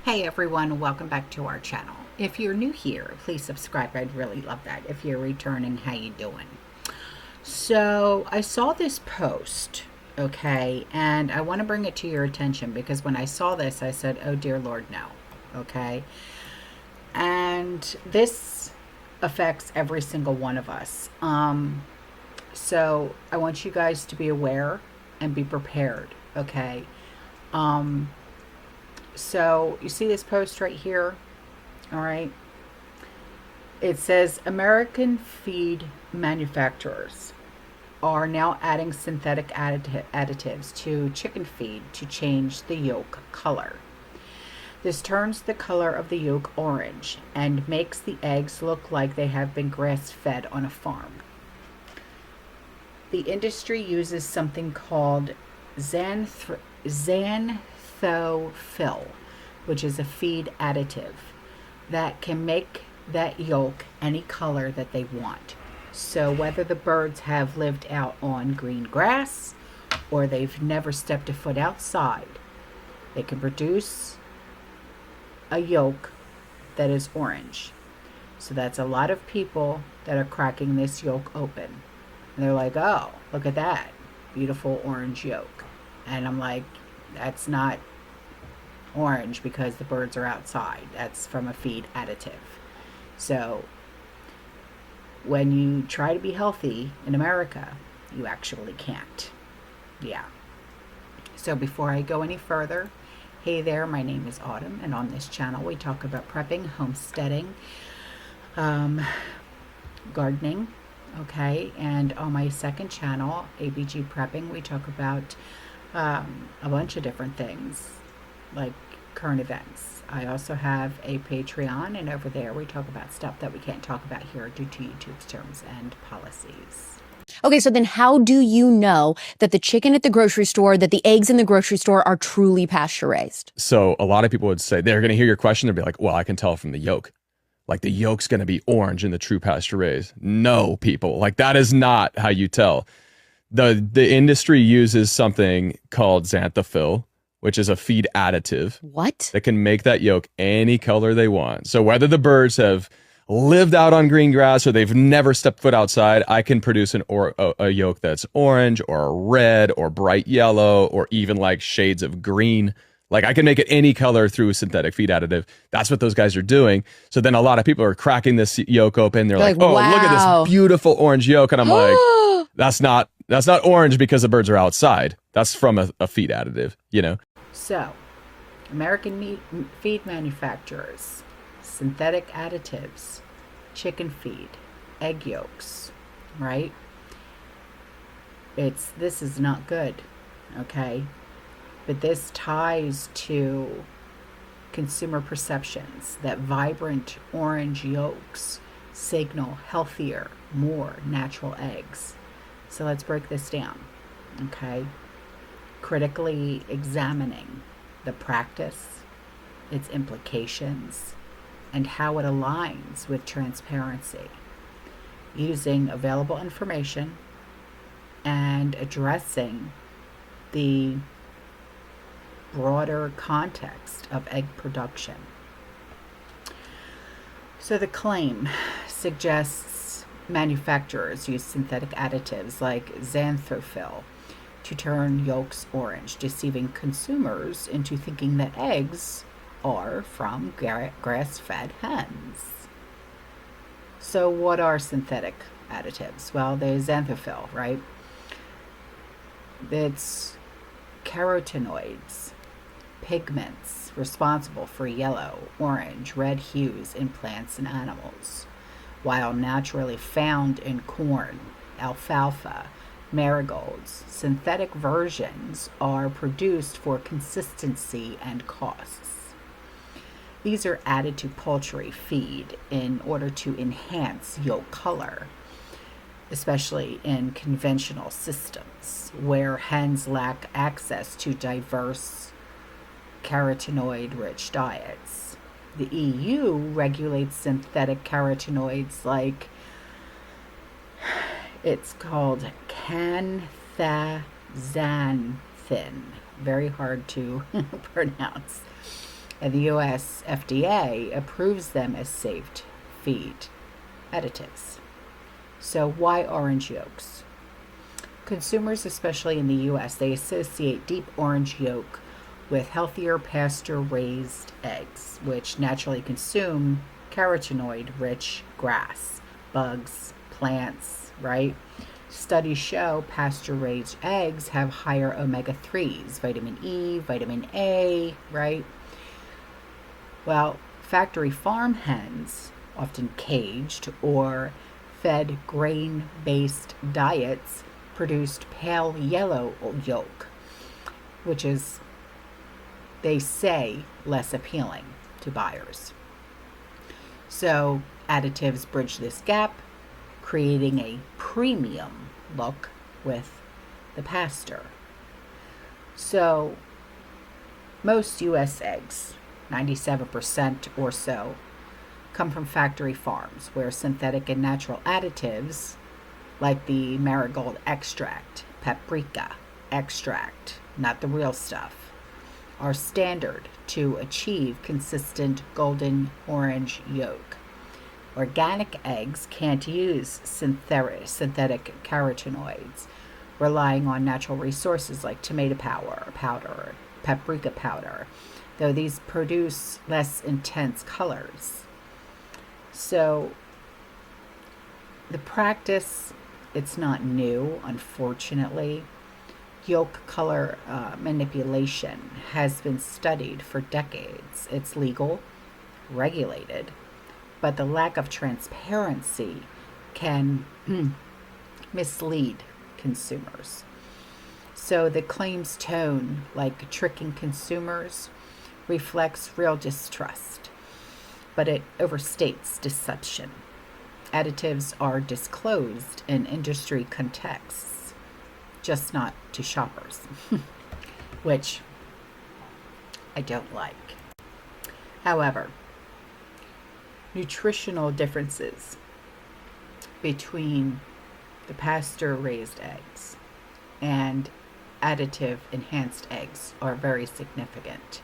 Hey everyone, welcome back to our channel. If you're new here, please subscribe. I'd really love that. If you're returning, how you doing? So I saw this post, okay, and I want to bring it to your attention because when I saw this, I said, oh dear Lord, no, okay? And this affects every single one of us. So I want you guys to be aware and be prepared, okay? Um, so you see this post right here, all right? It says American feed manufacturers are now adding synthetic additives to chicken feed to change the yolk color. This turns the color of the yolk orange and makes the eggs look like they have been grass fed on a farm. The industry uses something called xanthophyll, which is a feed additive that can make that yolk any color that they want. So whether the birds have lived out on green grass or they've never stepped a foot outside, they can produce a yolk that is orange. So that's a lot of people that are cracking this yolk open. And they're like, oh, look at that beautiful orange yolk. And I'm like, that's not orange because the birds are outside. That's from a feed additive. So when you try to be healthy in America, you actually can't. Yeah. So before I go any further, hey there, my name is Autumn, and on this channel we talk about prepping, homesteading, gardening, okay? And on my second channel, ABG Prepping, we talk about a bunch of different things like current events. I also have a Patreon, and over there we talk about stuff that we can't talk about here due to YouTube's terms and policies. Okay, so then how do you know that the chicken at the grocery store, that the eggs in the grocery store are truly pasture raised? So a lot of people would say, they're going to hear your question. They'll be like, well, I can tell from the yolk. Like the yolk's going to be orange in the true pasture raised. No, people. Like that is not how you tell. The industry uses something called xanthophyll, which is a feed additive. What? That can make that yolk any color they want. So whether the birds have lived out on green grass or they've never stepped foot outside, I can produce a yolk that's orange or red or bright yellow or even like shades of green. Like I can make it any color through a synthetic feed additive. That's what those guys are doing. So then a lot of people are cracking this yolk open. They're like, oh, wow, look at this beautiful orange yolk. And I'm like, that's not orange because the birds are outside. That's from a feed additive, you know? So, American feed manufacturers, synthetic additives, chicken feed, egg yolks, right? This is not good, okay? But this ties to consumer perceptions that vibrant orange yolks signal healthier, more natural eggs. So let's break this down, okay? Critically examining the practice, its implications, and how it aligns with transparency, using available information and addressing the broader context of egg production. So the claim suggests manufacturers use synthetic additives like xanthophyll to turn yolks orange, deceiving consumers into thinking that eggs are from grass-fed hens. So what are synthetic additives? Well, there's xanthophyll, right? It's carotenoids, pigments responsible for yellow, orange, red hues in plants and animals, while naturally found in corn, alfalfa, marigolds. Synthetic versions are produced for consistency and costs. These are added to poultry feed in order to enhance yolk color, especially in conventional systems where hens lack access to diverse carotenoid-rich diets. The EU regulates synthetic carotenoids like it's called canthaxanthin, very hard to pronounce, And the US FDA approves them as safe feed additives. So why orange yolks? Consumers, especially in the US, they associate deep orange yolk with healthier pasture-raised eggs, which naturally consume carotenoid-rich grass, bugs, plants, right? Studies show pasture-raised eggs have higher omega-3s, vitamin E, vitamin A, right? Well, factory farm hens, often caged or fed grain-based diets, produced pale yellow yolk, which is, they say, less appealing to buyers. So additives bridge this gap, creating a premium look with the pasture. So most US eggs, 97% or so, come from factory farms where synthetic and natural additives like the marigold extract, paprika extract, not the real stuff, are standard to achieve consistent golden orange yolk. Organic eggs can't use synthetic carotenoids, relying on natural resources like tomato powder, paprika powder, though these produce less intense colors. So the practice, it's not new, unfortunately. Yolk color manipulation has been studied for decades. It's legal, regulated, but the lack of transparency can mislead consumers. So the claims tone, like tricking consumers, reflects real distrust, but it overstates deception. Additives are disclosed in industry contexts, just not to shoppers, which I don't like. However, nutritional differences between the pasture-raised eggs and additive enhanced eggs are very significant,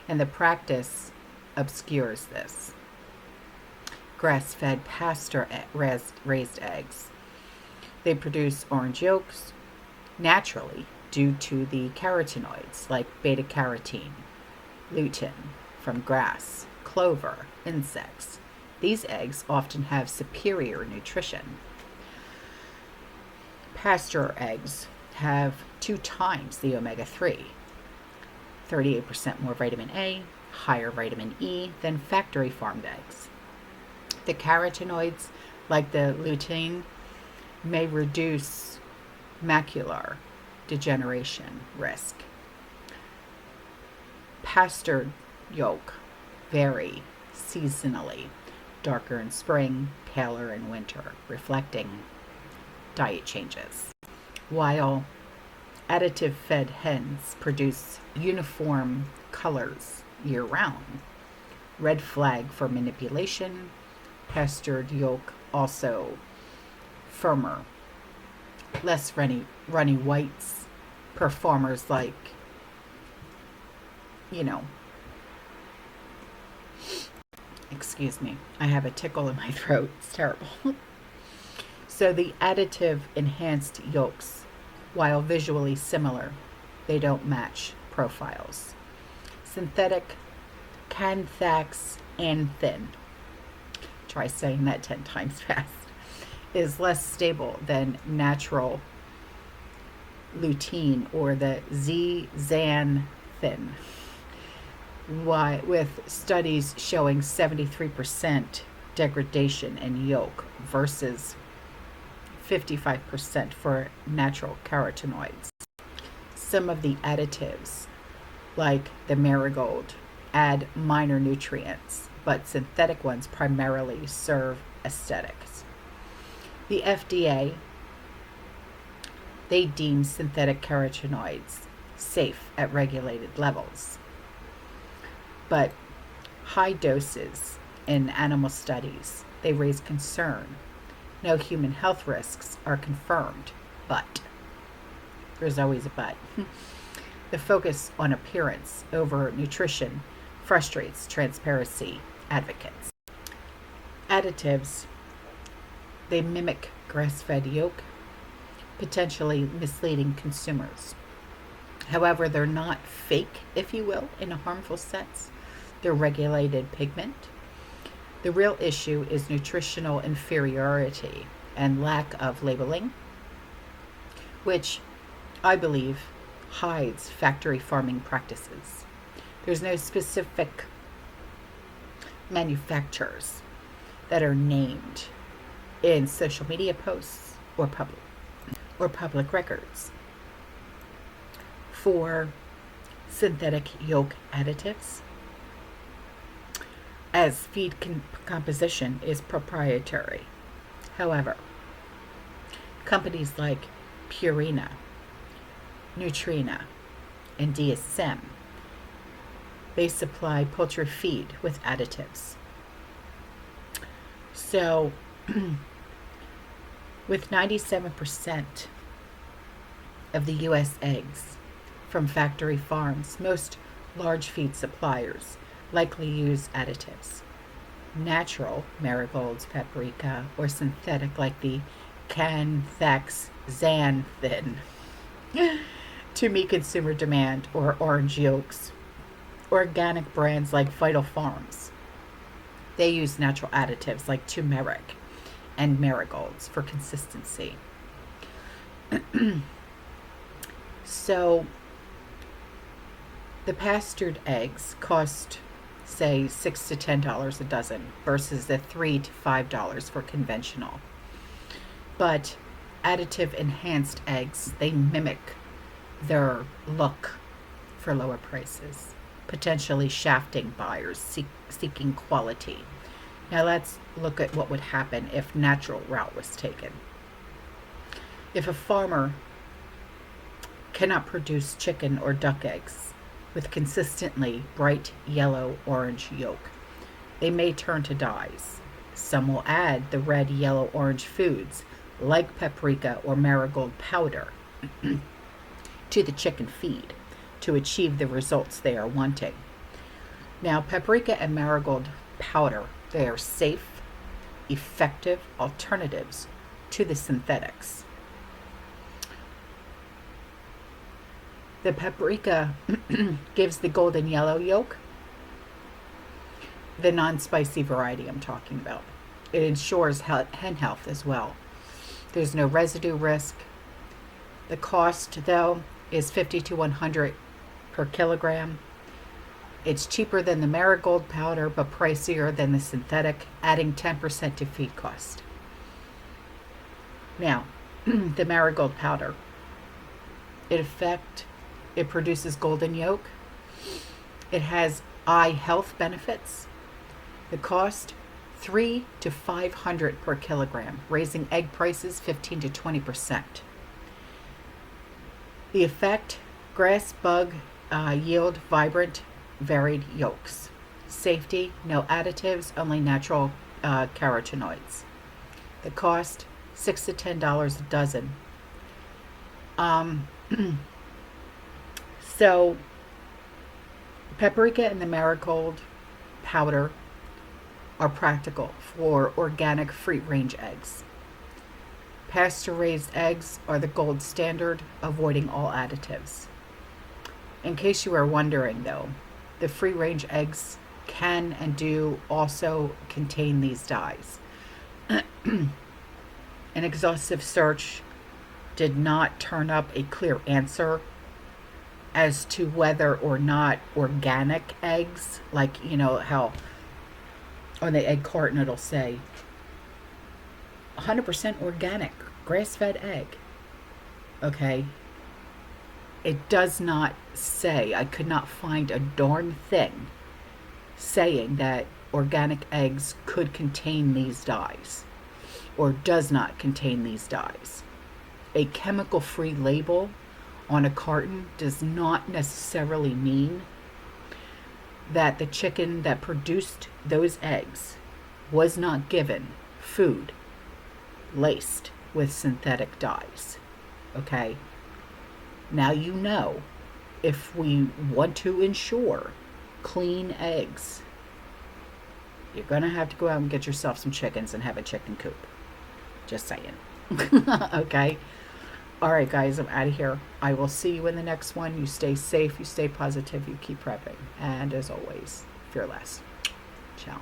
and the practice obscures this. Grass-fed pasture-raised eggs, they produce orange yolks naturally due to the carotenoids like beta-carotene, lutein from grass, clover, insects. These eggs often have superior nutrition. Pasture eggs have 2 times the omega-3, 38% more vitamin A, higher vitamin E than factory farmed eggs. The carotenoids, like the lutein, may reduce macular degeneration risk. Pastured yolk vary seasonally, darker in spring, paler in winter, reflecting diet changes. While additive-fed hens produce uniform colors year-round, red flag for manipulation. Pastured yolk also firmer, less runny whites. Performers like, excuse me, I have a tickle in my throat. It's terrible. So the additive enhanced yolks, while visually similar, they don't match profiles. Synthetic canthaxanthin, try saying that 10 times fast, is less stable than natural lutein or the zeaxanthin, with studies showing 73% degradation in yolk versus 55% for natural carotenoids. Some of the additives, like the marigold, add minor nutrients, but synthetic ones primarily serve aesthetics. The FDA, they deem synthetic carotenoids safe at regulated levels, but high doses in animal studies, they raise concern. No human health risks are confirmed, but there's always a but. The focus on appearance over nutrition frustrates transparency advocates. Additives, they mimic grass-fed yolk, potentially misleading consumers. However, they're not fake, if you will, in a harmful sense. They're regulated pigment. The real issue is nutritional inferiority and lack of labeling, which I believe hides factory farming practices. There's no specific manufacturers that are named in social media posts or public records for synthetic yolk additives, as feed composition is proprietary. However, companies like Purina, Nutrina, and DSM, they supply poultry feed with additives. So, with 97% of the U.S. eggs from factory farms, most large feed suppliers likely use additives. Natural, marigolds, paprika, or synthetic like the xanthan to meet consumer demand, or orange yolks. Organic brands like Vital Farms, they use natural additives like turmeric and marigolds for consistency. So the pastured eggs cost, say, $6 to $10 a dozen versus the $3 to $5 for conventional. But additive enhanced eggs, they mimic their look for lower prices, potentially shafting buyers seeking quality. Now let's look at what would happen if natural route was taken. If a farmer cannot produce chicken or duck eggs with consistently bright yellow orange yolk, they may turn to dyes. Some will add the red, yellow, orange foods like paprika or marigold powder to the chicken feed to achieve the results they are wanting. Now, paprika and marigold powder, they are safe, effective alternatives to the synthetics. The paprika gives the golden yellow yolk, the non-spicy variety I'm talking about. It ensures hen health as well. There's no residue risk. The cost, though, is $50 to $100 per kilogram. It's cheaper than the marigold powder, but pricier than the synthetic, adding 10% to feed cost. Now, the marigold powder. It produces golden yolk. It has eye health benefits. The cost, $300 to $500 per kilogram, raising egg prices 15 to 20%. The effect, grass bug yield vibrant, varied yolks. Safety, no additives, only natural carotenoids. The cost, $6 to $10 a dozen. So, paprika and the marigold powder are practical for organic free-range eggs. Pasture-raised eggs are the gold standard, avoiding all additives. In case you are wondering, though, the free-range eggs can and do also contain these dyes. An exhaustive search did not turn up a clear answer as to whether or not organic eggs, like, you know, how on the egg carton it'll say 100% organic, grass-fed egg. Okay? It does not say, I could not find a darn thing saying that organic eggs could contain these dyes or does not contain these dyes. A chemical-free label on a carton does not necessarily mean that the chicken that produced those eggs was not given food laced with synthetic dyes. Okay? Now you know, if we want to ensure clean eggs. You're going to have to go out and get yourself some chickens and have a chicken coop. Just saying. Okay. All right, guys, I'm out of here. I will see you in the next one. You stay safe, you stay positive, you keep prepping. And as always, fearless. Ciao.